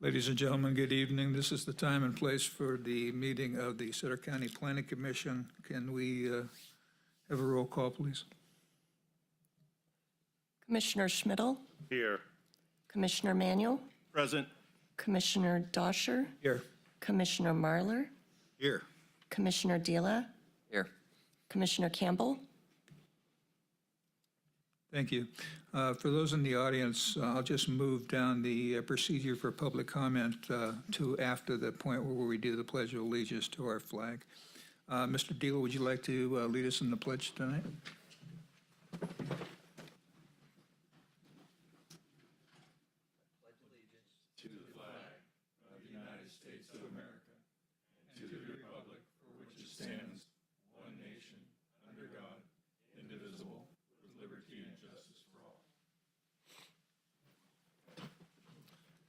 Ladies and gentlemen, good evening. This is the time and place for the meeting of the Sutter County Planning Commission. Can we have a roll call, please? Commissioner Schmidl, Here. Commissioner Manuel, Present. Commissioner Doscher, Here. Commissioner Marler, Here. Commissioner Dila, Here. Commissioner Campbell. Thank you. For those in the audience, I'll just move down the procedure for public comment to after the point where we do the Pledge of Allegiance to our flag. Mr. Deal, would you like to lead us in the pledge tonight?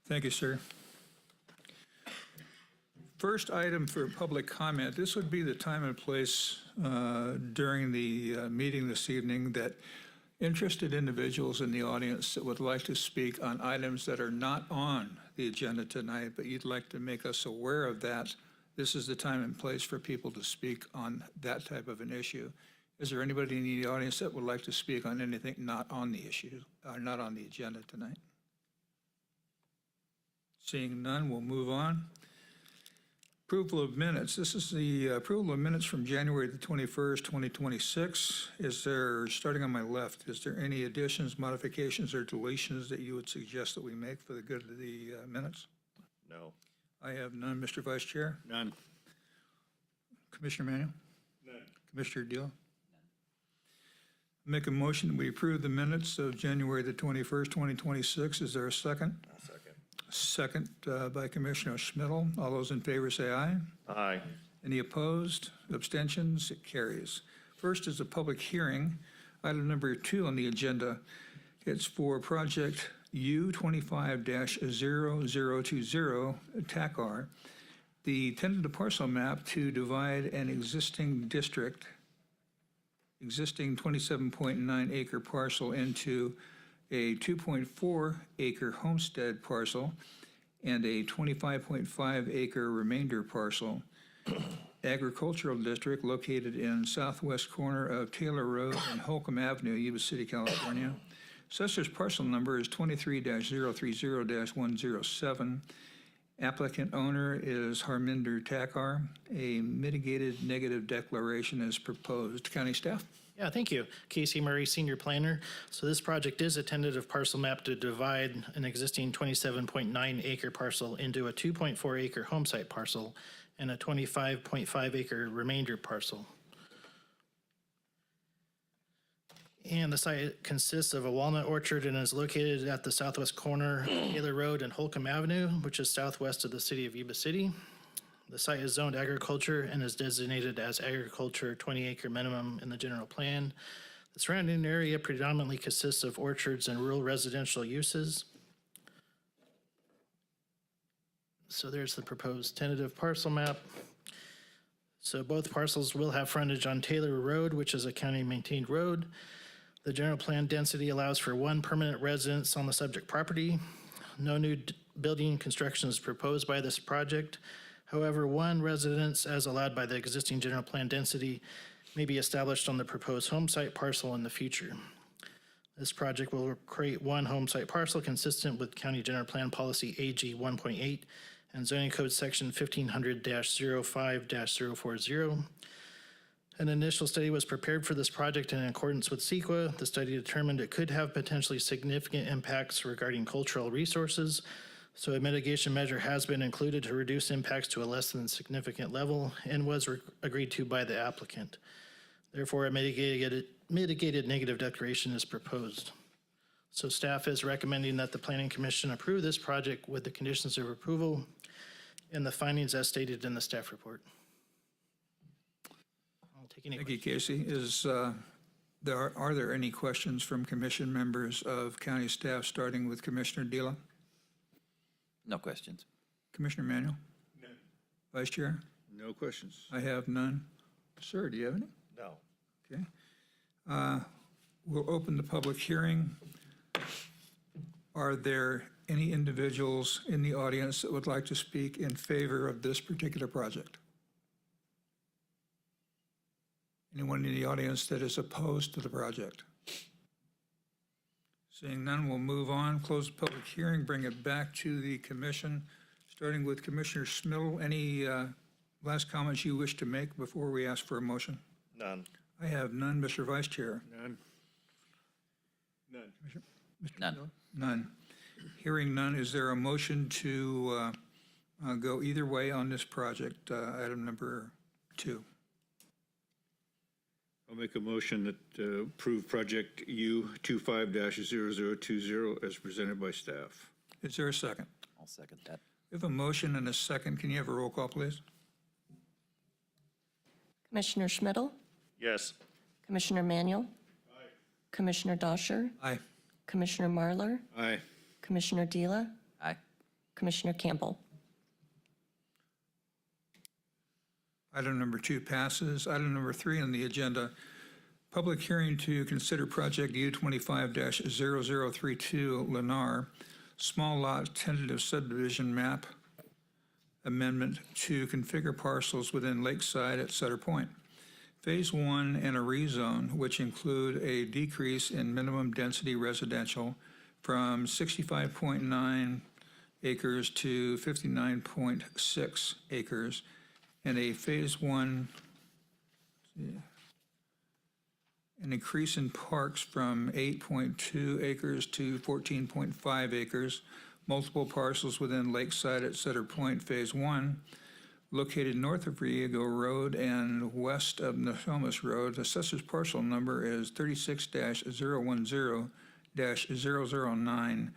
Thank you, sir. First item for public comment. This would be the time and place during the meeting this evening that interested individuals in the audience that would like to speak on items that are not on the agenda tonight, but you'd like to make us aware of that. This is the time and place for people to speak on that type of an issue. Is there anybody in the audience that would like to speak on anything not on the issue, not on the agenda tonight? Seeing none, we'll move on. Approval of minutes. This is the approval of minutes from January the 21st, 2026. Is there, starting on my left, is there any additions, modifications, or deletions that you would suggest that we make for the good of the minutes? No. I have none. Mr. Vice Chair? None. Commissioner Manuel? None. Commissioner Deal? None. Make a motion that we approve the minutes of January the 21st, 2026. Is there a second? Second. Second by Commissioner Schmidl. All those in favor say aye. Aye. Any opposed? Abstentions? It carries. First is a public hearing. Item number 2 on the agenda. It's for project U25-0020, TACR, the tentative parcel map to divide an existing 27.9 acre parcel into a 2.4 acre homestead parcel and a 25.5 acre remainder parcel. Agricultural district located in southwest corner of Taylor Road and Holcomb Avenue, Yuba City, California. Assessor's parcel number is 23-030-107. Applicant owner is Harminder Takar. A mitigated negative declaration is proposed. County staff? Yeah, thank you. Casey Murray, Senior Planner. So this project is a tentative parcel map to divide an existing 27.9 acre parcel into a 2.4 acre homesite parcel and a 25.5 acre remainder parcel. And the site consists of a walnut orchard and is located at the southwest corner of Taylor Road and Holcomb Avenue, which is southwest of the city of Yuba City. The site is zoned agriculture and is designated as agriculture 20 acre minimum in the general plan. The surrounding area predominantly consists of orchards and rural residential uses. So there's the proposed tentative parcel map. So both parcels will have frontage on Taylor Road, which is a county maintained road. The general plan density allows for 1 permanent residence on the subject property. No new building construction is proposed by this project. However, 1 residence, as allowed by the existing general plan density, may be established on the proposed home site parcel in the future. This project will create 1 home site parcel consistent with County General Plan Policy AG 1.8 and Zoning Code Section 1500-05-040. An initial study was prepared for this project in accordance with CEQA. The study determined it could have potentially significant impacts regarding cultural resources. So a mitigation measure has been included to reduce impacts to a less than significant level and was agreed to by the applicant. Therefore, a mitigated negative declaration is proposed. So staff is recommending that the Planning Commission approve this project with the conditions of approval and the findings as stated in the staff report. I'll take any Thank you, questions. Casey. Are there any questions from commission members of county staff, starting with Commissioner Dila? No questions. Commissioner Manuel? None. Vice Chair? No questions. I have none. Sir, do you have any? No. Okay. We'll open the public hearing. Are there any individuals in the audience that would like to speak in favor of this particular project? Anyone in the audience that is opposed to the project? Seeing none, we'll move on, close the public hearing, bring it back to the commission, starting with Commissioner Schmidl. Any last comments you wish to make before we ask for a motion? None. I have none, Mr. Vice Chair. None. None. None. None. Hearing none, is there a motion to go either way on this project, item number 2? I'll make a motion that approve project U 25-0020 as presented by staff. Is there a second? I'll second that. We have a motion and a second. Can you have a roll call, please? Commissioner Schmidl, Yes. Commissioner Manuel, Commissioner Dosher, Aye. Commissioner Marlar, Aye. Commissioner Dila, Aye. Commissioner Campbell. Item number 2 passes. Item number 3 on the agenda, public hearing to consider project U25-0032 Lennar, small lot tentative subdivision map amendment to configure parcels within Lakeside at Sutter Point. Phase 1 and a rezone, which include a decrease in minimum density residential from 65.9 acres to 59.6 acres, and a Phase 1, an increase in parks from 8.2 acres to 14.5 acres, multiple parcels within Lakeside at Sutter Point, Phase 1, located north of Riego Road and west of Nokomis Road. The assessor's parcel number is 36-010-009,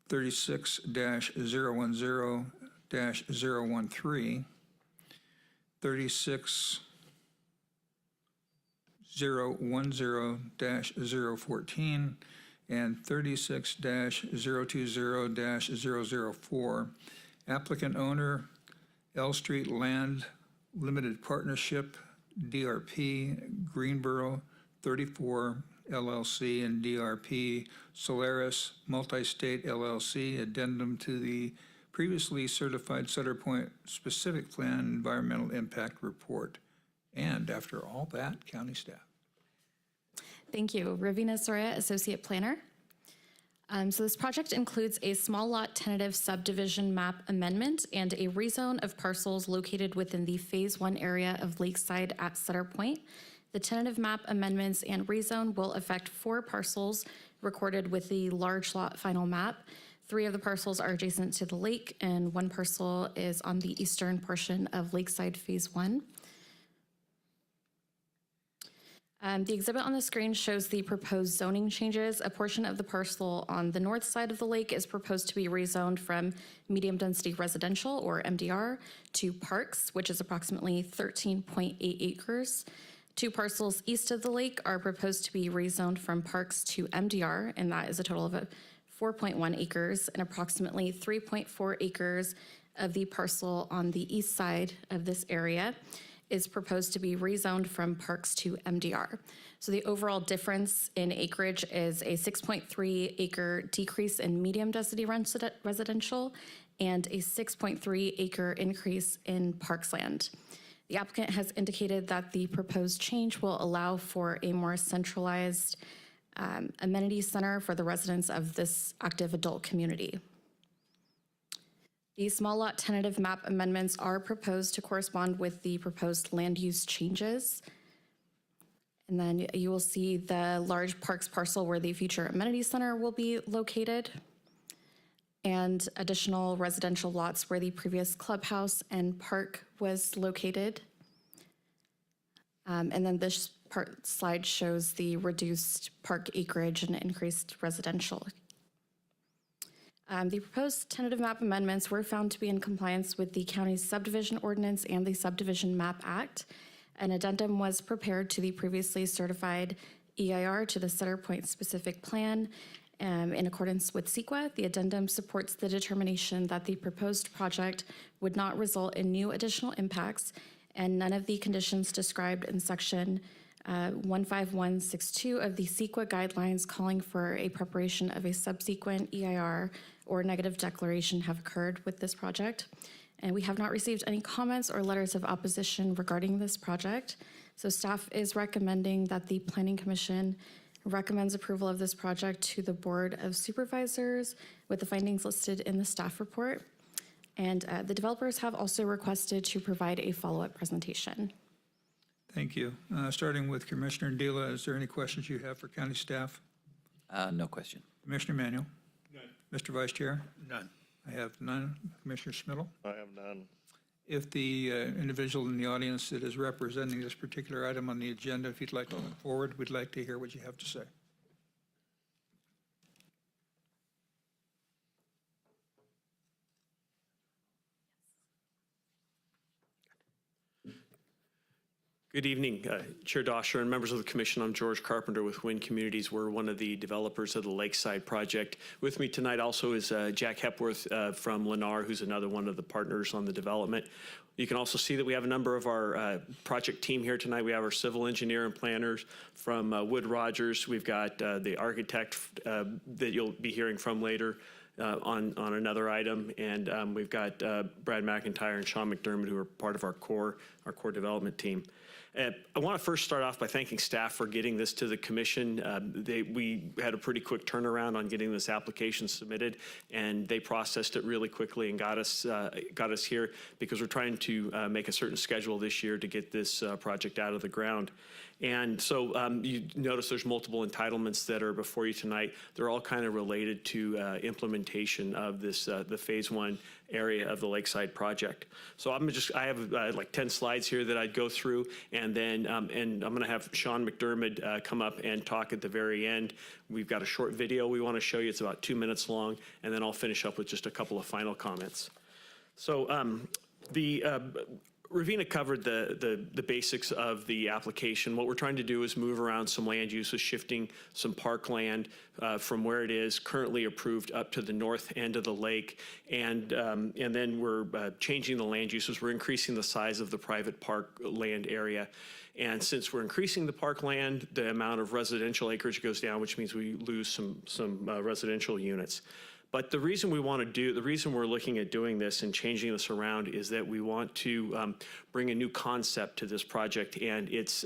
36-010-013, 36-010-014, and 36-020-004. Applicant owner, L Street Land Limited Partnership, DRP, Greenboro 34 LLC, and DRP Solaris Multi-State LLC, addendum to the previously certified Sutter Point Specific Plan Environmental Impact Report. And after all that, county staff. Thank you. Ravina Soria, Associate Planner. So this project includes a small lot tentative subdivision map amendment and a rezone of parcels located within the Phase 1 area of Lakeside at Sutter Point. The tentative map amendments and rezone will affect 4 parcels recorded with the large lot final map. 3 of the parcels are adjacent to the lake, and 1 parcel is on the eastern portion of Lakeside Phase 1. The exhibit on the screen shows the proposed zoning changes. A portion of the parcel on the north side of the lake is proposed to be rezoned from medium-density residential, or MDR, to parks, which is approximately 13.8 acres. 2 parcels east of the lake are proposed to be rezoned from parks to MDR, and that is a total of 4.1 acres, and approximately 3.4 acres of the parcel on the east side of this area is proposed to be rezoned from parks to MDR. So the overall difference in acreage is a 6.3 acre decrease in medium density residential and a 6.3 acre increase in parksland. The applicant has indicated that the proposed change will allow for a more centralized amenity center for the residents of this active adult community. The small lot tentative map amendments are proposed to correspond with the proposed land use changes. And then you will see the large parks parcel where the future amenity center will be located, and additional residential lots where the previous clubhouse and park was located. And then this slide shows the reduced park acreage and increased residential. The proposed tentative map amendments were found to be in compliance with the county's subdivision ordinance and the Subdivision Map Act. An addendum was prepared to the previously certified EIR to the Sutter Point Specific Plan. In accordance with CEQA, the addendum supports the determination that the proposed project would not result in new additional impacts, and none of the conditions described in section 15162 of the CEQA guidelines calling for a preparation of a subsequent EIR or negative declaration have occurred with this project. And we have not received any comments or letters of opposition regarding this project. So staff is recommending that the Planning Commission recommends approval of this project to the Board of Supervisors with the findings listed in the staff report. And the developers have also requested to provide a follow-up presentation. Thank you. Starting with Commissioner Dela, is there any questions you have for county staff? No question. Commissioner Manuel? None. Mr. Vice Chair? None. I have none. Commissioner Schmidl? I have none. If the individual in the audience that is representing this particular item on the agenda, if you'd like to come forward, we'd like to hear what you have to say. Good evening, Chair Dosher and members of the commission. I'm George Carpenter with Wind Communities. We're one of the developers of the Lakeside project. With me tonight also is Jack Hepworth from Lennar, who's another one of the partners on the development. You can also see that we have a number of our project team here tonight. We have our civil engineer and planners from Wood Rogers. We've got the architect that you'll be hearing from later on another item. And we've got Brad McIntyre and Sean McDermott, who are part of our core development team. I want to first start off by thanking staff for getting this to the commission. We had a pretty quick turnaround on getting this application submitted, and they processed it really quickly and got us here because we're trying to make a certain schedule this year to get this project out of the ground. And so you notice there's multiple entitlements that are before you tonight. They're all kind of related to implementation of this, the phase 1 area of the Lakeside project. So I have like 10 slides here that I'd go through, and then and I'm gonna have Sean McDermott come up and talk at the very end. We've got a short video we wanna show you. It's about 2 minutes long, and then I'll finish up with just a couple of final comments. So Ravina covered the basics of the application. What we're trying to do is move around some land uses, shifting some parkland from where it is currently approved up to the north end of the lake, and then we're changing the land uses. We're increasing the size of the private park land area. And since we're increasing the parkland, the amount of residential acreage goes down, which means we lose some residential units. But the reason we're looking at doing this and changing this around is that we want to bring a new concept to this project, and it's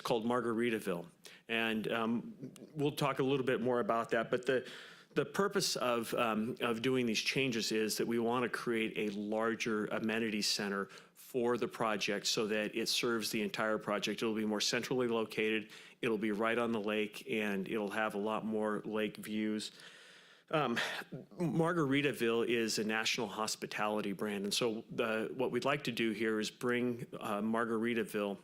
called Margaritaville. And we'll talk a little bit more about that. But the purpose of doing these changes is that we want to create a larger amenity center for the project so that it serves the entire project. It'll be more centrally located. It'll be right on the lake, and it'll have a lot more lake views. Margaritaville is a national hospitality brand, and so what we'd like to do here is bring Margaritaville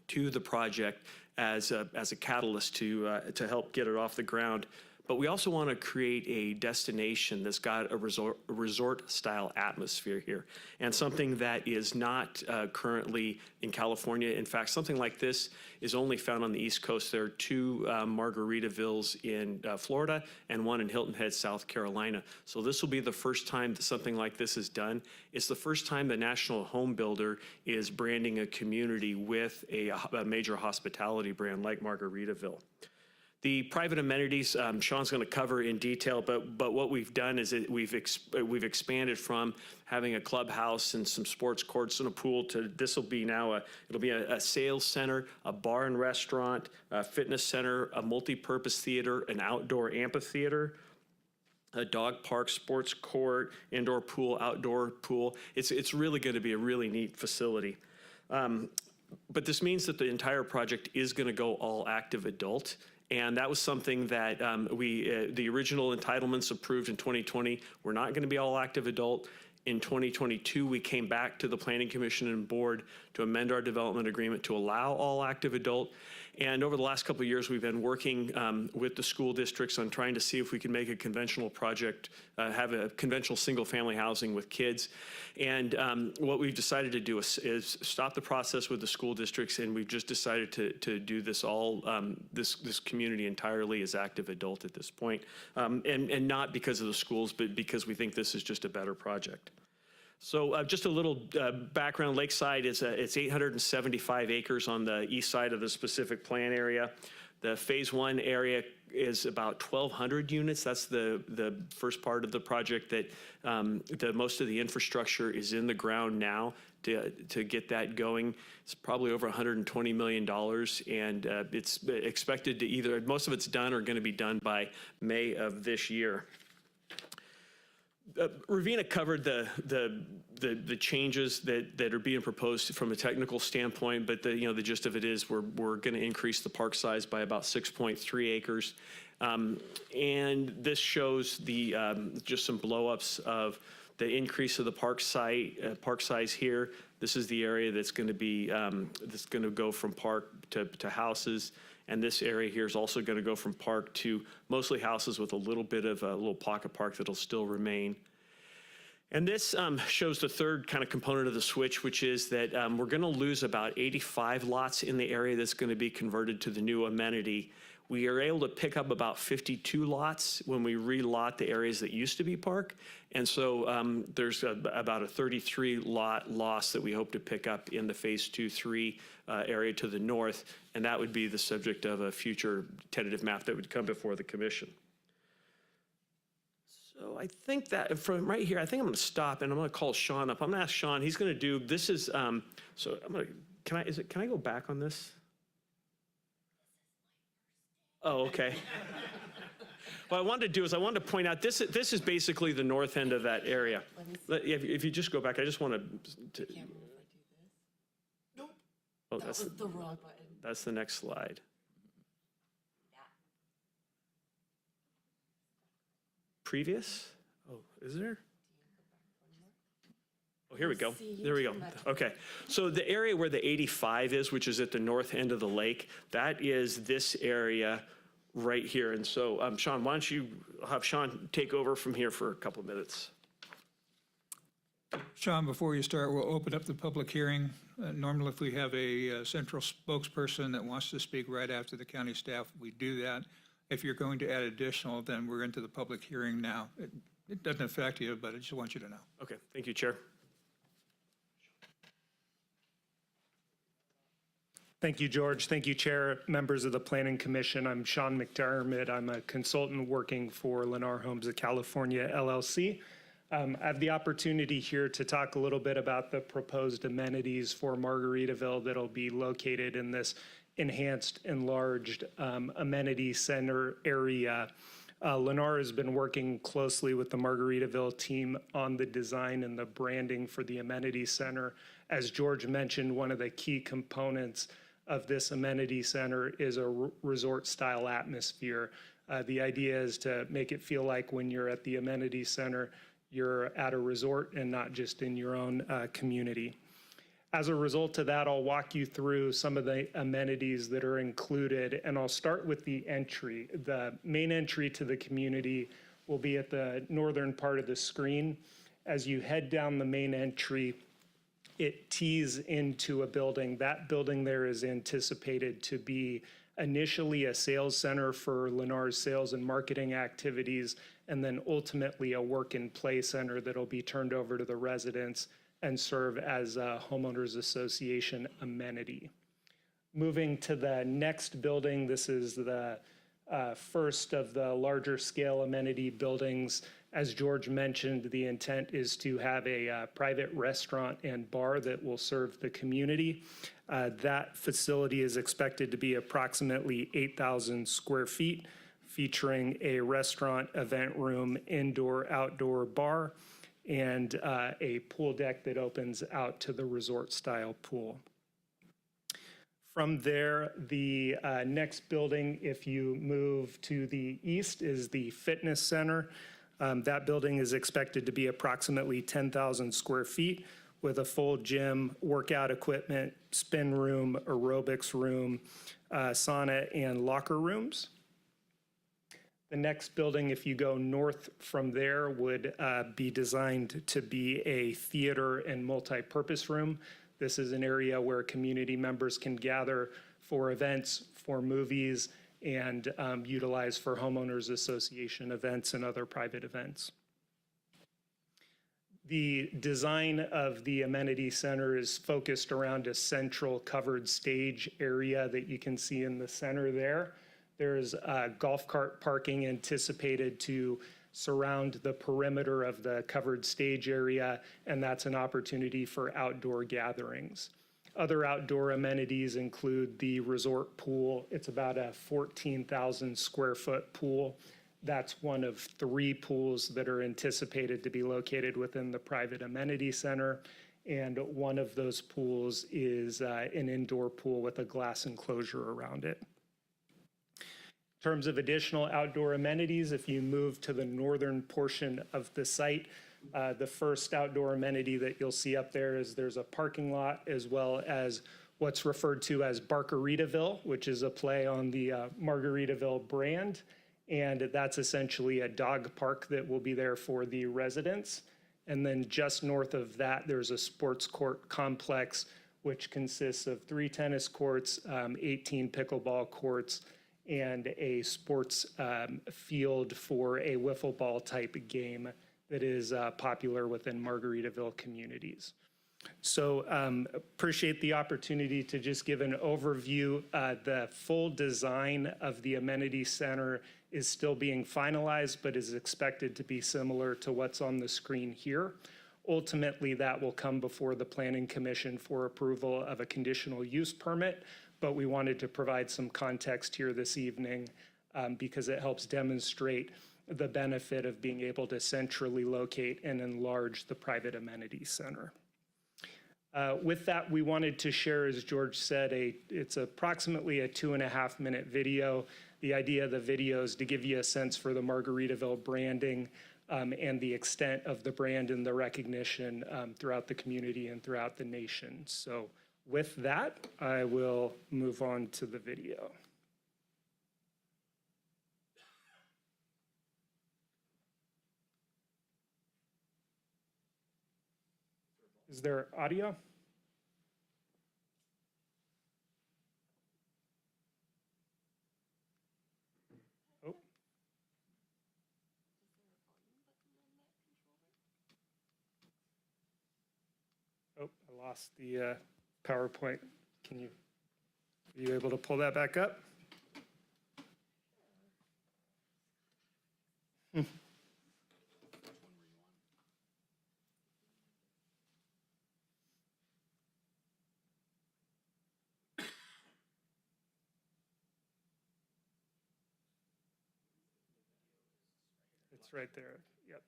to the project as a catalyst to help get it off the ground. But we also want to create a destination that's got a resort-style atmosphere here, and something that is not currently in California. In fact, something like this is only found on the East Coast. There are 2 Margaritavilles in Florida and 1 in Hilton Head, South Carolina. So this will be the first time that something like this is done. It's the first time the national home builder is branding a community with a major hospitality brand like Margaritaville. The private amenities, Sean's going to cover in detail, but what we've done is we've expanded from having a clubhouse and some sports courts and a pool to this will be now it'll be a sales center, a bar and restaurant, a fitness center, a multi-purpose theater, an outdoor amphitheater, a dog park, sports court, indoor pool, outdoor pool. It's really going to be a really neat facility. But this means that the entire project is going to go all active adult. And that was something that the original entitlements approved in 2020 were not going to be all active adult. In 2022, we came back to the Planning Commission and Board to amend our development agreement to allow all active adult. And over the last couple of years, we've been working with the school districts on trying to see if we can make a conventional project, have a conventional single-family housing with kids. And what we've decided to do is stop the process with the school districts, and we've just decided to do this all, this community entirely as active adult at this point. And not because of the schools, but because we think this is just a better project. So just a little background. Lakeside is it's 875 acres on the east side of the specific plan area. The phase 1 area is about 1,200 units. That's the first part of the project that most of the infrastructure is in the ground now to get that going. It's probably over $120 million, and it's expected to most of it's done or going to be done by May of this year. Ravina covered the changes that are being proposed from a technical standpoint, but the gist of it is we're going to increase the park size by about 6.3 acres, and this shows the just some blow-ups of the increase of the park size here. This is the area that's going to be that's going to go from park to houses. And this area here is also going to go from park to mostly houses with a little bit of a little pocket park that'll still remain. And this shows the third kind of component of the switch, which is that we're going to lose about 85 lots in the area that's going to be converted to the new amenity. We are able to pick up about 52 lots when we relot the areas that used to be park. And so there's about a 33 lot loss that we hope to pick up in the phase 2-3 area to the north. And that would be the subject of a future tentative map that would come before the commission. So I think that from right here, I think I'm going to stop and I'm going to call Sean up. I'm going to ask Sean, he's going to do, this is, so I'm going to, can I go back on this? Oh, okay. What I wanted to do is I wanted to point out, this is basically the north end of that area. If you just go back, I just want to. Nope. Oh, That was the wrong button. that's the next slide. Previous? Oh, is there? Oh, here we go. There we go. Okay. So the area where the 85 is, which is at the north end of the lake, that is this area right here. And so, Sean, why don't you have Sean take over from here for a couple of minutes? Sean, before you start, we'll open up the public hearing. Normally, if we have a central spokesperson that wants to speak right after the county staff, we do that. If you're going to add additional, then we're into the public hearing now. It doesn't affect you, but I just want you to know. Okay. Thank you, Chair. Thank you, George. Thank you, Chair, members of the Planning Commission. I'm Sean McDermott. I'm a consultant working for Lennar Homes of California, LLC. I have the opportunity here to talk a little bit about the proposed amenities for Margaritaville that'll be located in this enhanced, enlarged amenity center area. Lennar has been working closely with the Margaritaville team on the design and the branding for the amenity center. As George mentioned, one of the key components of this amenity center is a resort-style atmosphere. The idea is to make it feel like when you're at the amenity center, you're at a resort and not just in your own community. As a result of that, I'll walk you through some of the amenities that are included, and I'll start with the entry. The main entry to the community will be at the northern part of the screen. As you head down the main entry, it tees into a building. That building there is anticipated to be initially a sales center for Lennar's sales and marketing activities, and then ultimately a work and play center that'll be turned over to the residents and serve as a homeowners association amenity. Moving to the next building, this is the first of the larger scale amenity buildings. As George mentioned, the intent is to have a private restaurant and bar that will serve the community. That facility is expected to be approximately 8,000 square feet, featuring a restaurant, event room, indoor, outdoor bar, and a pool deck that opens out to the resort-style pool. From there, the next building, if you move to the east, is the fitness center. That building is expected to be approximately 10,000 square feet with a full gym, workout equipment, spin room, aerobics room, sauna, and locker rooms. The next building, if you go north from there, would be designed to be a theater and multi-purpose room. This is an area where community members can gather for events, for movies, and utilize for homeowners association events and other private events. The design of the amenity center is focused around a central covered stage area that you can see in the center there. There's golf cart parking anticipated to surround the perimeter of the covered stage area, and that's an opportunity for outdoor gatherings. Other outdoor amenities include the resort pool. It's about a 14,000 square foot pool. That's one of 3 pools that are anticipated to be located within the private amenity center. And one of those pools is an indoor pool with a glass enclosure around it. In terms of additional outdoor amenities, if you move to the northern portion of the site, the first outdoor amenity that you'll see up there is there's a parking lot as well as what's referred to as Barkeritaville, which is a play on the Margaritaville brand. And that's essentially a dog park that will be there for the residents. And then just north of that, there's a sports court complex, which consists of 3 tennis courts, 18 pickleball courts, and a sports field for a wiffle ball type game that is popular within Margaritaville communities. So appreciate the opportunity to just give an overview. The full design of the amenity center is still being finalized, but is expected to be similar to what's on the screen here. Ultimately, that will come before the Planning Commission for approval of a conditional use permit, but we wanted to provide some context here this evening because it helps demonstrate the benefit of being able to centrally locate and enlarge the private amenity center. With that, we wanted to share, as George said, it's approximately a 2.5-minute video. The idea of the video is to give you a sense for the Margaritaville branding and the extent of the brand and the recognition throughout the community and throughout the nation. So with that, I will move on to the video. Is there audio? Oh. Oh, I lost the PowerPoint. Are you able to pull that back up? It's right there. Yep.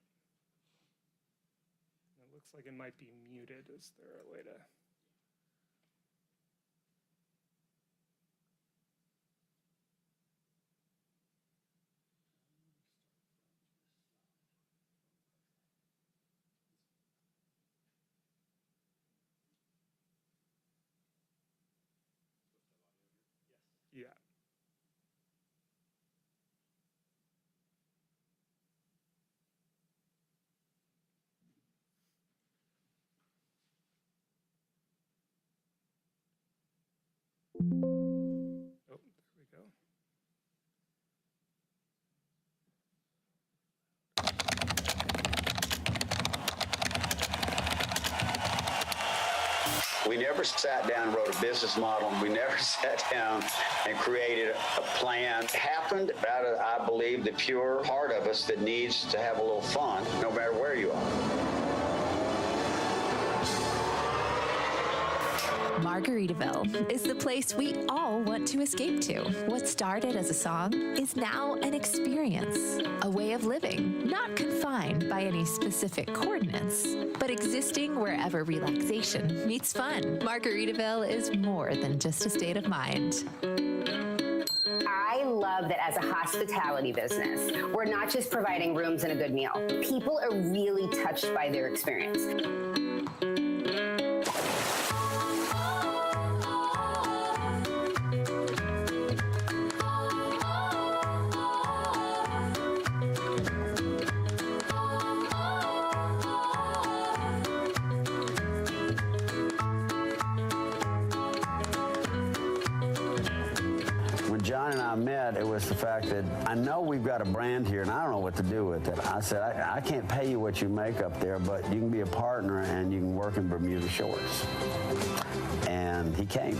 It looks like it might be muted. Is there a way to? Yeah. Oh, there we go. We never sat down and wrote a business model. We never sat down and created a plan. It happened out of, I believe, the pure part of us that needs to have a little fun, no matter where you are. Margaritaville is the place we all want to escape to. What started as a song is now an experience, a way of living, not confined by any specific coordinates, but existing wherever relaxation meets fun. Margaritaville is more than just a state of mind. I love that as a hospitality business, we're not just providing rooms and a good meal. People are really touched by their experience. John and I met, it was the fact that I know we've got a brand here and I don't know what to do with it. I said, I can't pay you what you make up there, but you can be a partner and you can work in Bermuda Shorts. And he came.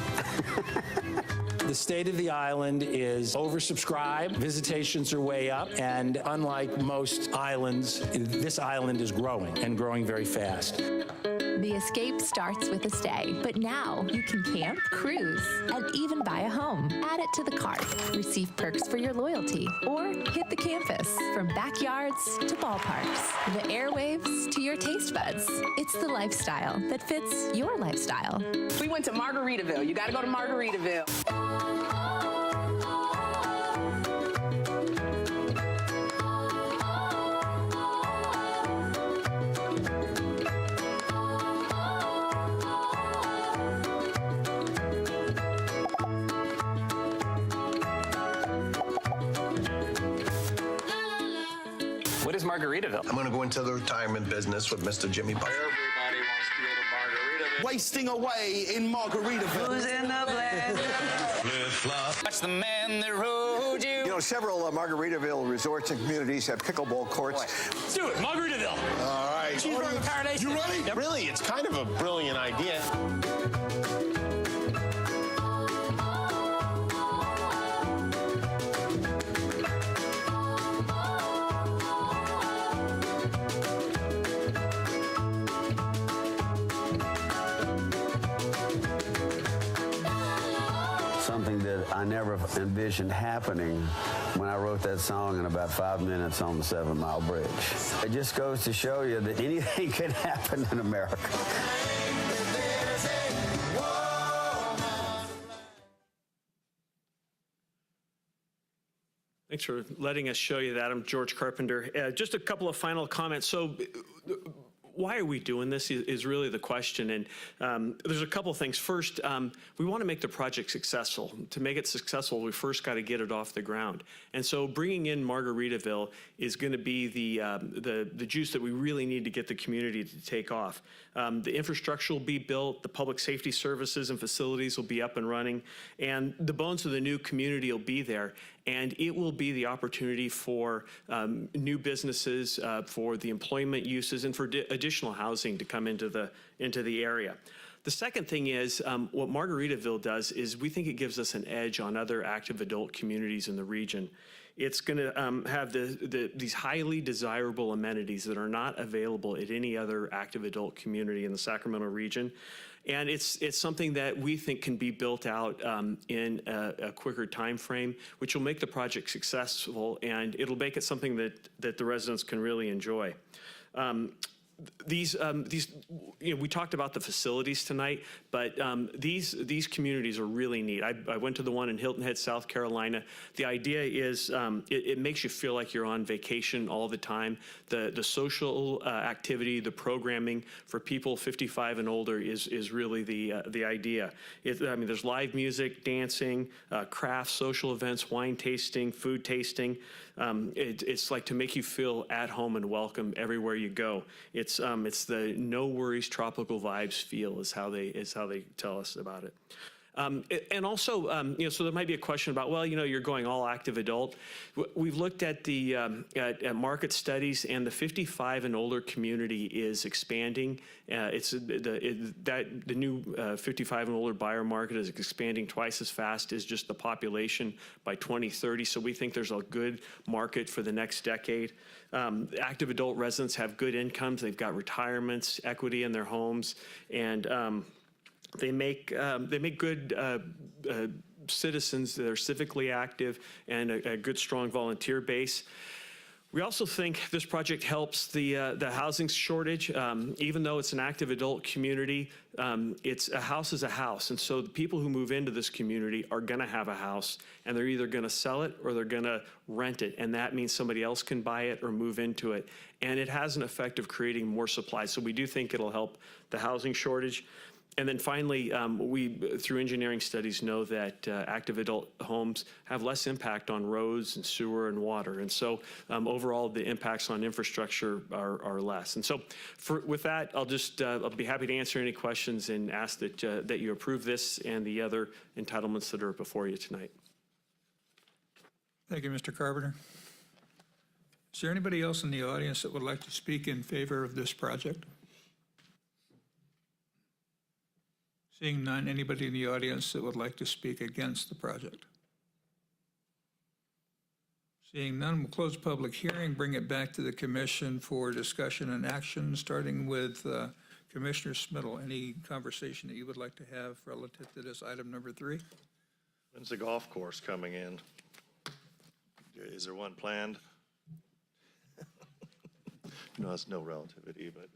The state of the island is oversubscribed. Visitations are way up. And unlike most islands, this island is growing and growing very fast. The escape starts with a stay, but now you can camp, cruise, and even buy a home. Add it to the cart, receive perks for your loyalty, or hit the campus. From backyards to ballparks, the airwaves to your taste buds. It's the lifestyle that fits your lifestyle. We went to Margaritaville. You got to go to Margaritaville. What is Margaritaville? I'm going to go into the retirement business with Mr. Jimmy Buffett. Everybody wants to go to Margaritaville. Wasting away in Margaritaville. Who's in the blend? That's the man that rode you. You know, several Margaritaville resorts and communities have pickleball courts. Let's do it, Margaritaville. All right. Cheeseburger paradise. You ready? Yep. Really, it's kind of a brilliant idea. Something that I never envisioned happening when I wrote that song in about 5 minutes on the 7 Mile Bridge. It just goes to show you that anything can happen in America. Thanks for letting us show you that. I'm George Carpenter. Just a couple of final comments. So why are we doing this is really the question. And there's a couple of things. First, we want to make the project successful. To make it successful, we first got to get it off the ground. And so bringing in Margaritaville is going to be the juice that we really need to get the community to take off. The infrastructure will be built, the public safety services and facilities will be up and running, and the bones of the new community will be there. And it will be the opportunity for new businesses, for the employment uses, and for additional housing to come into the area. The second thing is what Margaritaville does is we think it gives us an edge on other active adult communities in the region. It's going to have these highly desirable amenities that are not available at any other active adult community in the Sacramento region. And it's something that we think can be built out in a quicker time frame, which will make the project successful, and it'll make it something that the residents can really enjoy. We talked about the facilities tonight, but these communities are really neat. I went to the one in Hilton Head, South Carolina. The idea is it makes you feel like you're on vacation all the time. The social activity, the programming for people 55 and older is really the idea. There's live music, dancing, crafts, social events, wine tasting, food tasting. It's like to make you feel at home and welcome everywhere you go. It's the no worries tropical vibes feel is how they tell us about it. And also, so there might be a question about, well, you're going all active adult. We've looked at the at market studies, and the 55 and older community is expanding. The new 55 and older buyer market is expanding twice as fast as just the population by 2030. So we think there's a good market for the next decade. Active adult residents have good incomes. They've got retirements, equity in their homes, and they make good citizens that are civically active and a good, strong volunteer base. We also think this project helps the housing shortage. Even though it's an active adult community, it's a house is a house. And so the people who move into this community are going to have a house, and they're either going to sell it or they're going to rent it. And that means somebody else can buy it or move into it. And it has an effect of creating more supply. So we do think it'll help the housing shortage. And then finally, we, through engineering studies, know that active adult homes have less impact on roads and sewer and water. And so overall, the impacts on infrastructure are less. And so with that, I'll be happy to answer any questions and ask that you approve this and the other entitlements that are before you tonight. Thank you, Mr. Carpenter. Is there anybody else in the audience that would like to speak in favor of this project? Seeing none, anybody in the audience that would like to speak against the project? Seeing none, we'll close the public hearing, bring it back to the commission for discussion and action, starting with Commissioner Smittle. Any conversation that you would like to have relative to this item number 3? When's the golf course coming in? Is there one planned? No, it's no relativity, but.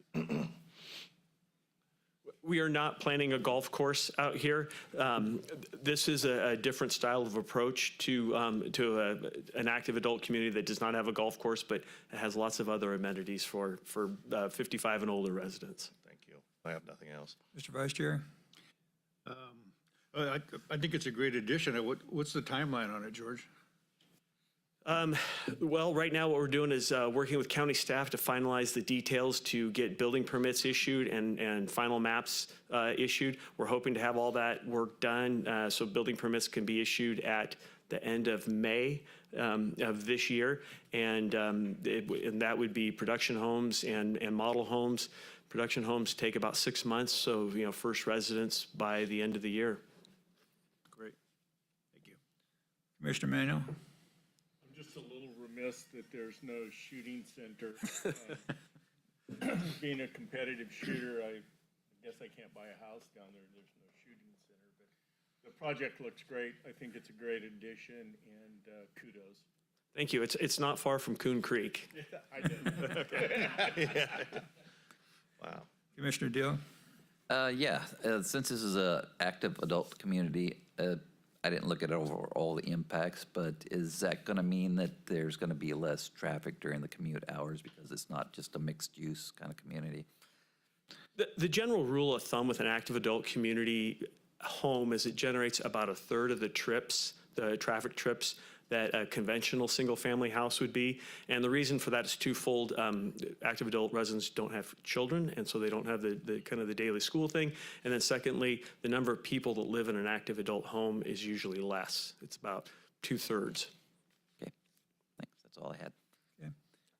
We are not planning a golf course out here. This is a different style of approach to an active adult community that does not have a golf course, but it has lots of other amenities for 55 and older residents. Thank you. I have nothing else. Mr. Vice Chair? I think it's a great addition. What's the timeline on it, George? Well, right now what we're doing is working with county staff to finalize the details to get building permits issued and final maps issued. We're hoping to have all that work done so building permits can be issued at the end of May of this year. And that would be production homes and model homes. Production homes take about 6 months, so first residents by the end of the year. Great. Thank you. Commissioner Manuel? Just a little remiss that there's no shooting center. Being a competitive shooter, I guess I can't buy a house down there. There's no shooting center, but the project looks great. I think it's a great addition, and kudos. Thank you. It's not far from Coon Creek. I did. Wow. Commissioner Deal? Since this is a active adult community, I didn't look at over all the impacts, but is that going to mean that there's going to be less traffic during the commute hours because it's not just a mixed use kind of community? The general rule of thumb with an active adult community home is it generates about 1/3 of the trips, the traffic trips, that a conventional single-family house would be. And the reason for that is twofold. Active adult residents don't have children, and so they don't have the kind of the daily school thing. And then secondly, the number of people that live in an active adult home is usually less. It's about 2/3. Okay, thanks. That's all I had. Okay.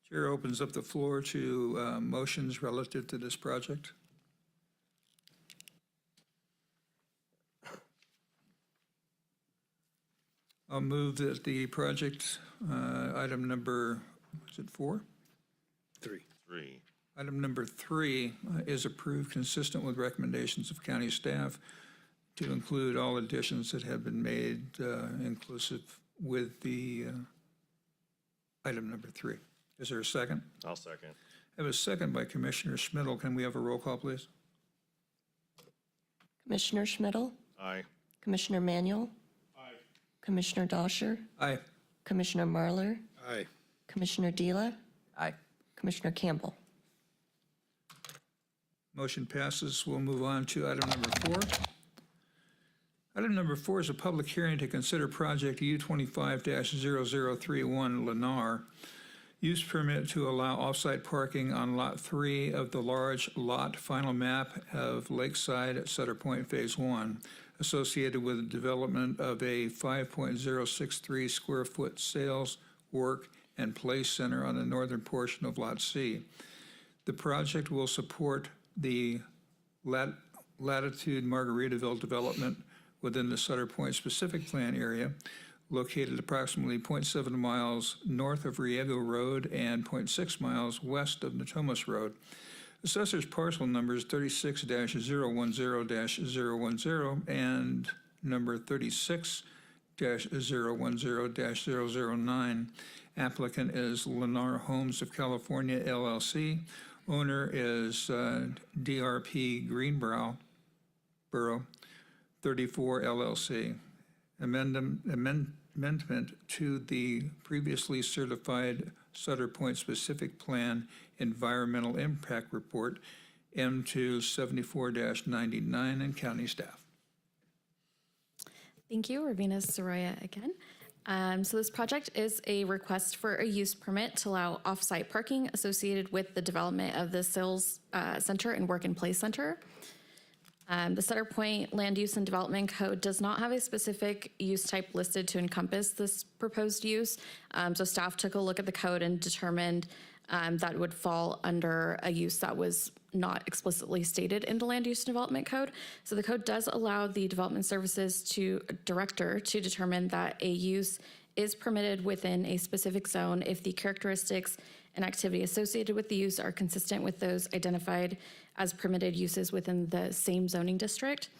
Chair opens up the floor to motions relative to this project. I'll move that the project, item number, is it 4? 3. Item number 3 is approved consistent with recommendations of county staff to include all additions that have been made inclusive with the item number 3. Is there a second? I'll second. I have a second by Commissioner Schmidl. Can we have a roll call, please? Commissioner Schmidl? Aye. Commissioner Manuel? Aye. Commissioner Doscher? Aye. Commissioner Marlar? Aye. Commissioner Dila? Aye. Commissioner Campbell? Motion passes. We'll move on to item number 4. Item number 4 is a public hearing to consider project U25-0031 Lennar. Use permit to allow off-site parking on Lot 3 of the large lot final map of Lakeside at Sutter Point Phase 1, associated with the development of a 5.063 square foot sales, work, and play center on the northern portion of Lot C. The project will support the Latitude Margaritaville development within the Sutter Point specific plan area, located approximately 0.7 miles north of Riego Road and 0.6 miles west of Natomas Road. Assessor's parcel numbers 36-010-010 and number 36-010-009. Applicant is Lennar Homes of California, LLC. Owner is DRP Greenbrow Borough 34 LLC. Amendment to the previously certified Sutter Point Specific Plan Environmental Impact Report, M2 74-99, and county staff. Thank you, Ravina Soraya again. So this project is a request for a use permit to allow off-site parking associated with the development of the sales center and work and play center. The Sutter Point Land Use and Development Code does not have a specific use type listed to encompass this proposed use. So staff took a look at the code and determined that would fall under a use that was not explicitly stated in the Land Use Development Code. So the code does allow the Development Services Director to determine that a use is permitted within a specific zone if the characteristics and activity associated with the use are consistent with those identified as permitted uses within the same zoning district.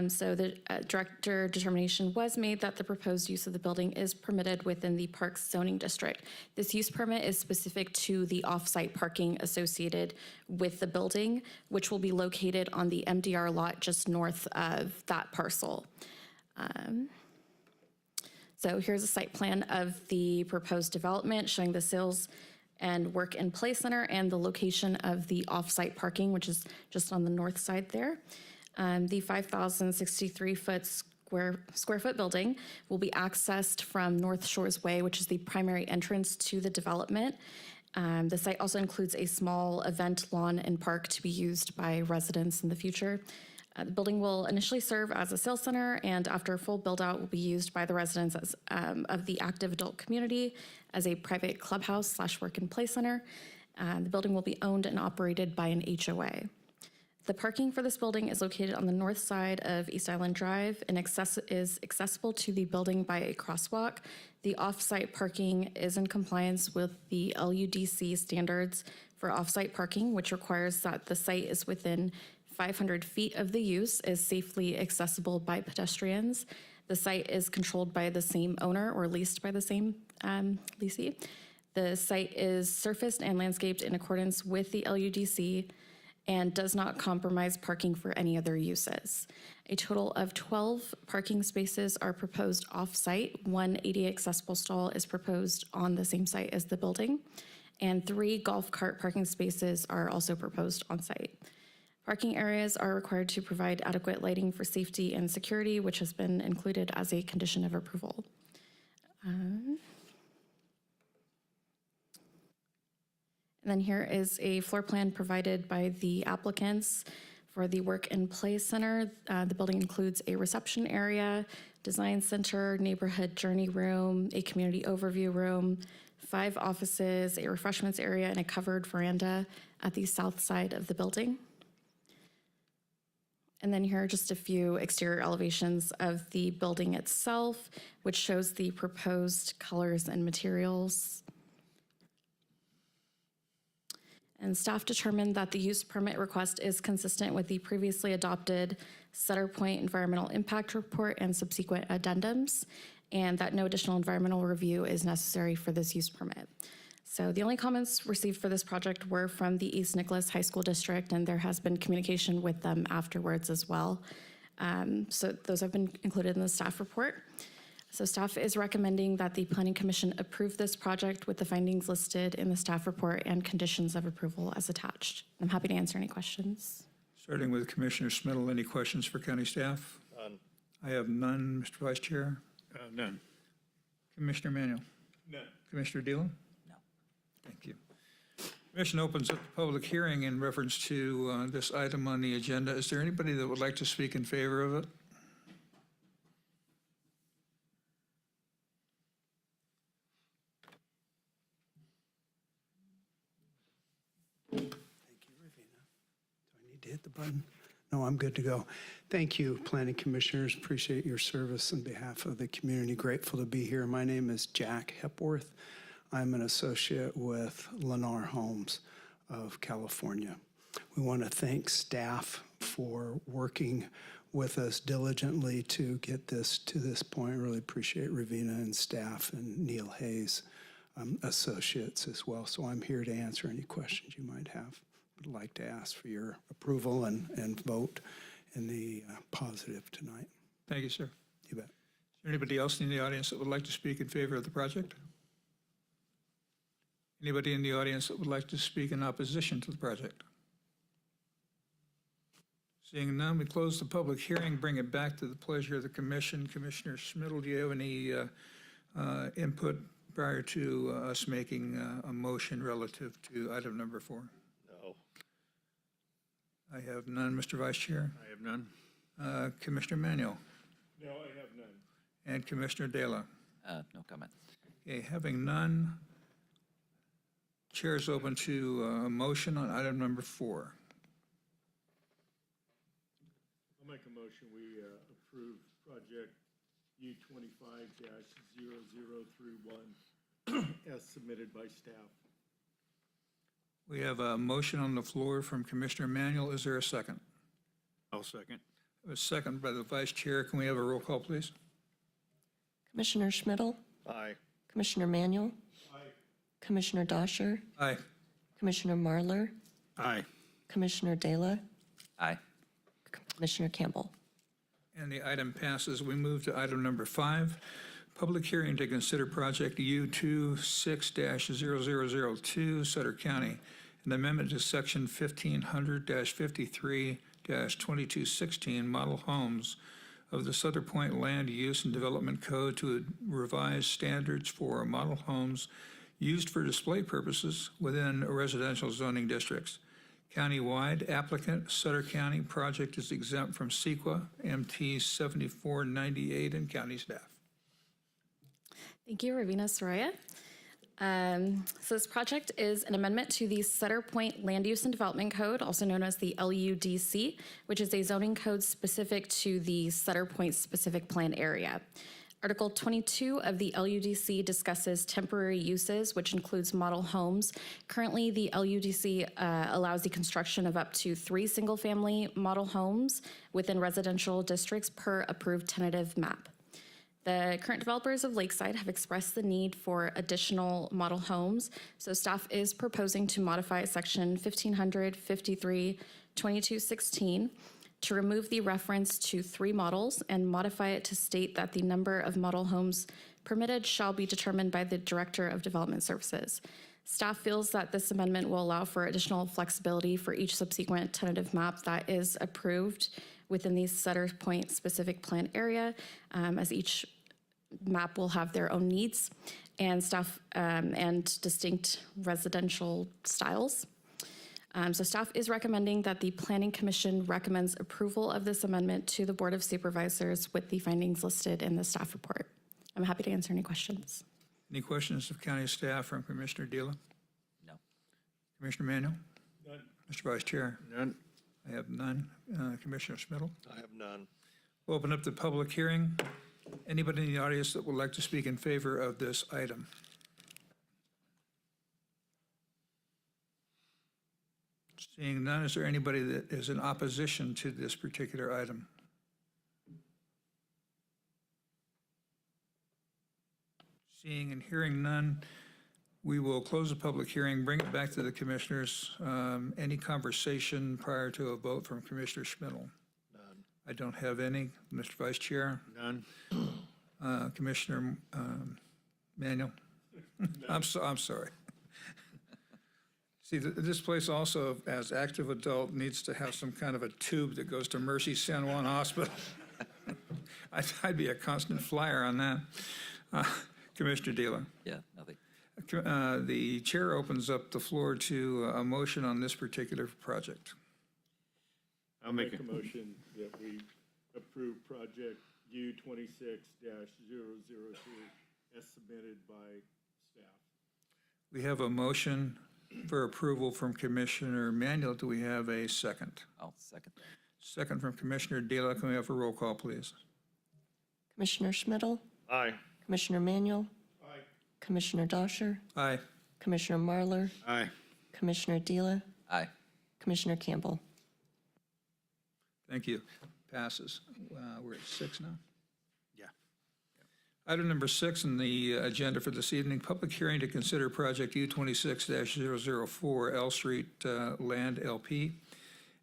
So the director determination was made that the proposed use of the building is permitted within the park's zoning district. This use permit is specific to the off-site parking associated with the building, which will be located on the MDR lot just north of that parcel. So here's a site plan of the proposed development showing the sales and work in play center and the location of the off-site parking, which is just on the north side there. The 5,063 square foot building will be accessed from North Shores Way, which is the primary entrance to the development. The site also includes a small event lawn and park to be used by residents in the future. The building will initially serve as a sales center, and after full build-out will be used by the residents as, of the active adult community as a private clubhouse / work and play center. The building will be owned and operated by an HOA. The parking for this building is located on the north side of East Island Drive and is accessible to the building by a crosswalk. The off-site parking is in compliance with the LUDC standards for off-site parking, which requires that the site is within 500 feet of the use, is safely accessible by pedestrians. The site is controlled by the same owner or leased by the same leasee. The site is surfaced and landscaped in accordance with the LUDC and does not compromise parking for any other uses. A total of 12 parking spaces are proposed off-site. One ADA accessible stall is proposed on the same site as the building, and 3 golf cart parking spaces are also proposed on-site. Parking areas are required to provide adequate lighting for safety and security, which has been included as a condition of approval. And then here is a floor plan provided by the applicants for the Work and Play Center. The building includes a reception area, design center, neighborhood journey room, a community overview room, 5 offices, a refreshments area, and a covered veranda at the south side of the building. And then here are just a few exterior elevations of the building itself, which shows the proposed colors and materials. And staff determined that the use permit request is consistent with the previously adopted Sutter Point Environmental Impact Report and subsequent addendums, and that no additional environmental review is necessary for this use permit. So the only comments received for this project were from the East Nicholas High School District, and there has been communication with them afterwards as well. So those have been included in the staff report. So staff is recommending that the Planning Commission approve this project with the findings listed in the staff report and conditions of approval as attached. I'm happy to answer any questions. Starting with Commissioner Smittle, any questions for county staff? None. I have none, Mr. Vice Chair. None. Commissioner Manuel? None. Commissioner Dillon? No. Thank you. Commission opens up the public hearing in reference to this item on the agenda. Is there anybody that would like to speak in favor of it? To hit the button? No, I'm good to go. Thank you, Planning Commissioners. Appreciate your service on behalf of the community. Grateful to be here. My name is Jack Hepworth. I'm an associate with Lennar Homes of California. We want to thank staff for working with us diligently to get this to this point. Really appreciate Ravina and staff and Neil Hayes, associates as well. So I'm here to answer any questions you might have. Would like to ask for your approval and vote in the positive tonight. Thank you, sir. You bet. Is there anybody else in the audience that would like to speak in favor of the project? Anybody in the audience that would like to speak in opposition to the project? Seeing none, we close the public hearing, bring it back to the pleasure of the commission. Commissioner Smittle, do you have any input prior to us making a motion relative to item number 4? No. I have none, Mr. Vice Chair. I have none. Commissioner Manuel. No, I have none. And Commissioner Dela. No comment. Okay, having none, Chair is open to a motion on item number 4. I'll make a motion, we approve project U25-0031 as submitted by staff. We have a motion on the floor from Commissioner Manuel. Is there a second? I'll second. A second by the Vice Chair. Can we have a roll call, please? Commissioner Schmidl, Aye. Commissioner Manuel, Commissioner Dosher, Aye. Commissioner Marlar, Aye. Commissioner Dela, Aye. Commissioner Campbell. And the item passes. We move to item number 5, public hearing to consider project U26-0002, Sutter County, an amendment to section 1500-53-2216 model homes of the Sutter Point Land Use and Development Code to revise standards for model homes used for display purposes within residential zoning districts. Countywide, applicant Sutter County. Project is exempt from CEQA MT 7498 and county staff. Thank you, Ravina Soraya. So this project is an amendment to the Sutter Point Land Use and Development Code, also known as the LUDC, which is a zoning code specific to the Sutter Point specific plan area. Article 22 of the LUDC discusses temporary uses, which includes model homes. Currently, the LUDC allows the construction of up to 3 single-family model homes within residential districts per approved tentative map. The current developers of Lakeside have expressed the need for additional model homes, so staff is proposing to modify section 1500-53-2216 to remove the reference to 3 models and modify it to state that the number of model homes permitted shall be determined by the Director of Development Services. Staff feels that this amendment will allow for additional flexibility for each subsequent tentative map that is approved within the Sutter Point specific plan area, as each map will have their own needs and staff and distinct residential styles. So staff is recommending that the Planning Commission recommends approval of this amendment to the Board of Supervisors with the findings listed in the staff report. I'm happy to answer any questions. Any questions of county staff from Commissioner Dela? No. Commissioner Manuel? None. Mr. Vice Chair? None. I have none. Commissioner Schmidl? I have none. We'll open up the public hearing. Anybody in the audience that would like to speak in favor of this item? Seeing none, is there anybody that is in opposition to this particular item? Seeing and hearing none, we will close the public hearing, bring it back to the commissioners. Any conversation prior to a vote from Commissioner Schmidl? None. I don't have any. Mr. Vice Chair? None. Commissioner Manuel? I'm sorry. See, this place also, as active adult, needs to have some kind of a tube that goes to Mercy San Juan Hospital. I'd be a constant flyer on that. Commissioner Dela? Yeah, nothing. The chair opens up the floor to a motion on this particular project. I'll make a motion that we approve project U26-002 as submitted by staff. We have a motion for approval from Commissioner Manuel. Do we have a second? I'll second. Second from Commissioner Dela. Can we have a roll call, please? Commissioner Schmidl, Aye. Commissioner Manuel, Aye. Commissioner Dosher, Aye. Commissioner Marlar, Aye. Commissioner Dela, Aye. Commissioner Campbell. Thank you. Passes. We're at 6 now. Yeah. Item number 6 on the agenda for this evening, public hearing to consider project U26-004 L Street Land LP,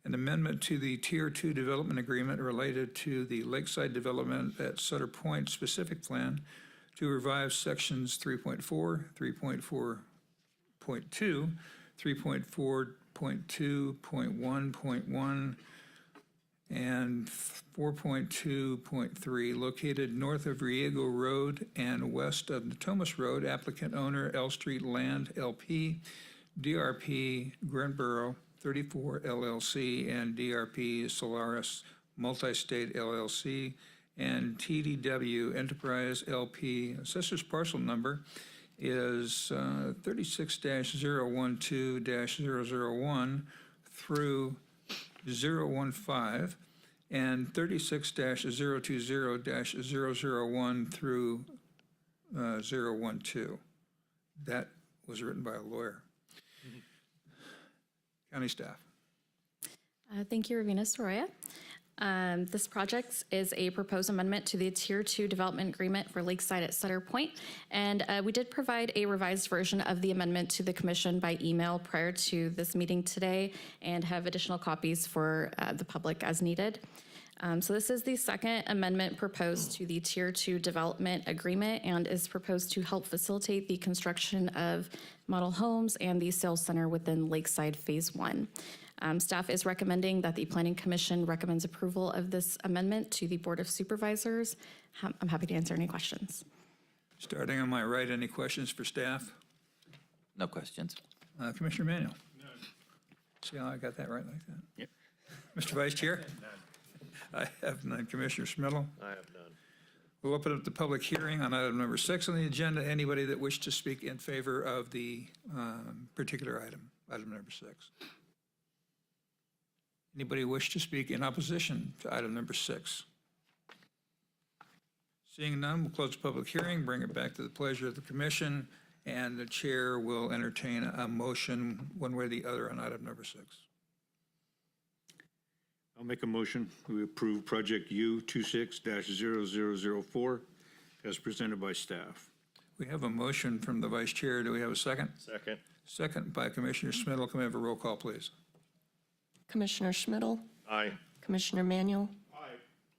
an amendment to the Tier 2 development agreement related to the lakeside development at Sutter Point specific plan to revise sections 3.4, 3.4.2, 3.4.2.1.1, and 4.2.3, located north of Riego Road and west of Natomas Road. Applicant owner L Street Land LP, DRP Greenboro 34 LLC, and DRP Solaris Multi-State LLC, and TDW Enterprise LP, assessor's parcel number is 36-012-001 through 015, and 36-020-001 through 012. That was written by a lawyer. County staff. Thank you, Ravina Soroya. This project is a proposed amendment to the Tier 2 Development Agreement for Lakeside at Sutter Point, and we did provide a revised version of the amendment to the Commission by email prior to this meeting today, and have additional copies for the public as needed. So this is the second amendment proposed to the Tier 2 Development Agreement, and is proposed to help facilitate the construction of model homes and the sales center within Lakeside Phase 1. Staff is recommending that the Planning Commission recommends approval of this amendment to the Board of Supervisors. I'm happy to answer any questions. Starting on my right, any questions for staff? No questions. Commissioner Manuel? None. See how I got that right like that? Yep. Mr. Vice Chair? I have none. Commissioner Schmidl? I have none. We'll open up the public hearing on item number 6 on the agenda. Anybody that wished to speak in favor of the particular item, item number 6? Anybody wish to speak in opposition to item number 6? Seeing none, we'll close the public hearing, bring it back to the pleasure of the commission, and the chair will entertain a motion one way or the other on item number 6. I'll make a motion. We approve project U26-0004 as presented by staff. We have a motion from the vice chair. Do we have a second? Second. Second by Commissioner Schmidl. Can we have a roll call, please? Commissioner Schmidl, Aye. Commissioner Manuel,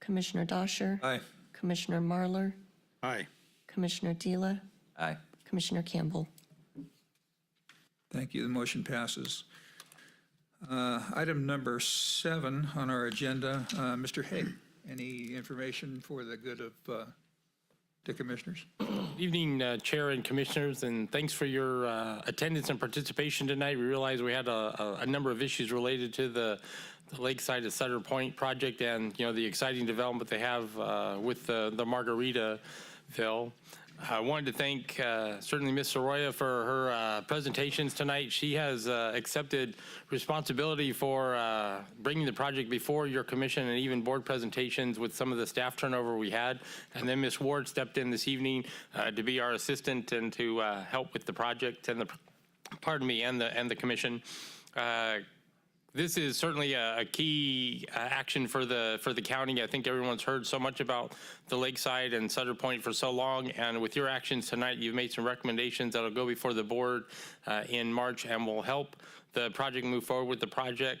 Commissioner Doscher, Aye. Commissioner Marlar, Aye. Commissioner Dila, Aye. Commissioner Campbell. Thank you. The motion passes. Item number 7 on our agenda, Mr. Hay, any information for the good of the commissioners? Evening, Chair and Commissioners, and thanks for your attendance and participation tonight. We realize we had a number of issues related to the Lakeside at Sutter Point project, and the exciting development they have with the Margaritaville. I wanted to thank certainly Ms. Soroya for her presentations tonight. She has accepted responsibility for bringing the project before your commission and even board presentations with some of the staff turnover we had. And then Ms. Ward stepped in this evening to be our assistant and to help with the project and the commission. This is certainly a key action for the county. I think everyone's heard so much about the Lakeside and Sutter Point for so long, and with your actions tonight, you've made some recommendations that'll go before the board in March and will help the project move forward with the project.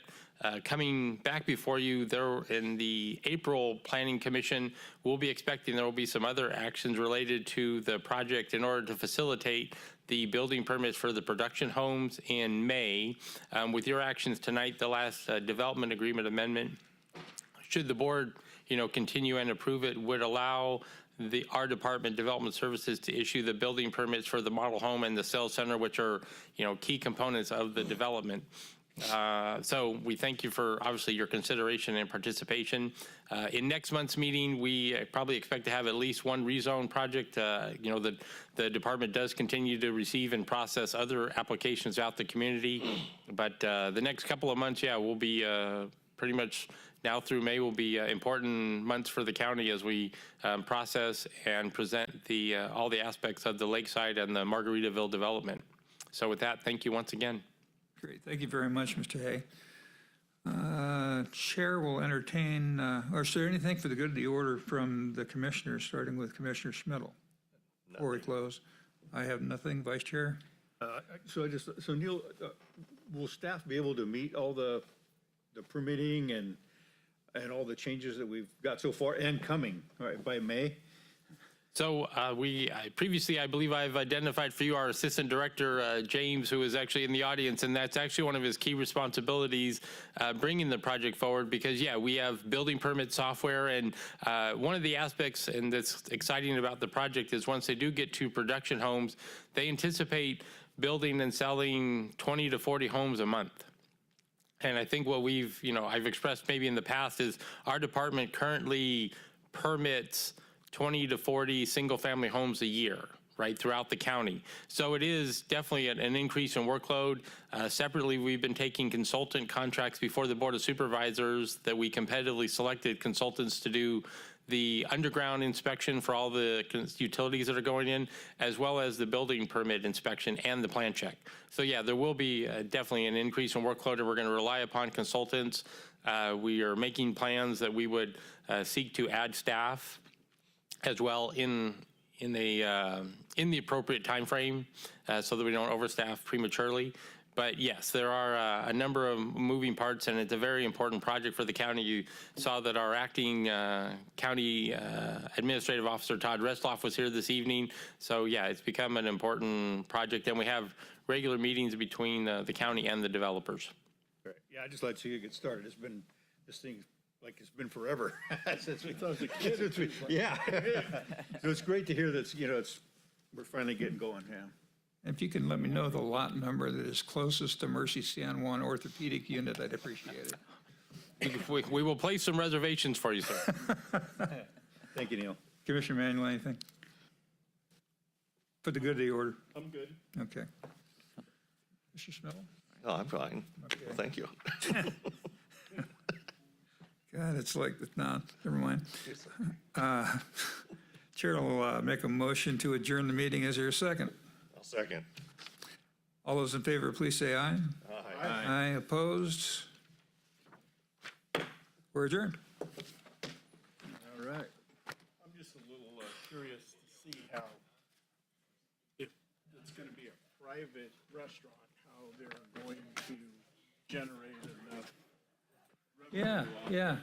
Coming back before you there in the April Planning Commission, we'll be expecting there will be some other actions related to the project in order to facilitate the building permits for the production homes in May. With your actions tonight, the last development agreement amendment, should the board, continue and approve it, would allow our department, Development Services, to issue the building permits for the model home and the sales center, which are, key components of the development. So we thank you for obviously your consideration and participation. In next month's meeting, we probably expect to have at least one rezone project. The department does continue to receive and process other applications out the community, but the next couple of months, will be pretty much now through May will be important months for the county as we process and present all the aspects of the Lakeside and the Margaritaville development. So with that, thank you once again. Great. Thank you very much, Mr. Hay. Chair will entertain, or is there anything for the good of the order from the commissioners, starting with Commissioner Schmidl? Before we close, I have nothing. Vice Chair? So Neil, will staff be able to meet all the permitting and all the changes that we've got so far and coming, right, by May? So previously, I believe I've identified for you our Assistant Director, James, who is actually in the audience, and that's actually one of his key responsibilities bringing the project forward because, we have building permit software, and one of the aspects and that's exciting about the project is once they do get to production homes, they anticipate building and selling 20 to 40 homes a month. And I think what I've expressed maybe in the past is our department currently permits 20 to 40 single-family homes a year, right, throughout the county. So it is definitely an increase in workload. Separately, we've been taking consultant contracts before the Board of Supervisors that we competitively selected consultants to do the underground inspection for all the utilities that are going in, as well as the building permit inspection and the plan check. So yeah, there will be definitely an increase in workload, and we're going to rely upon consultants. We are making plans that we would seek to add staff as well in the appropriate time frame, so that we don't overstaff prematurely. But yes, there are a number of moving parts, and it's a very important project for the county. You saw that our acting county administrative officer, Todd Restloff, was here this evening. So yeah, it's become an important project, and we have regular meetings between the county and the developers. Right. Yeah, I just like to see it get started. It's been, this thing, like it's been forever since we thought it was a kid. Yeah. So it's great to hear that, we're finally getting going, yeah. If you can let me know the lot number that is closest to Mercy San Juan Orthopedic Unit, I'd appreciate it. We will place some reservations for you, sir. Thank you, Neil. Commissioner Manuel, anything? For the good of the order. I'm good. Okay. Mr. Snow? Oh, I'm fine. Okay. Thank you. God, it's like, no, never mind. Chair will make a motion to adjourn the meeting. Is there a second? I'll second. All those in favor, please say aye. Aye. Aye, opposed? We're adjourned. All right. I'm just a little curious to see how, if it's going to be a private restaurant, how they're going to generate enough revenue. Yeah.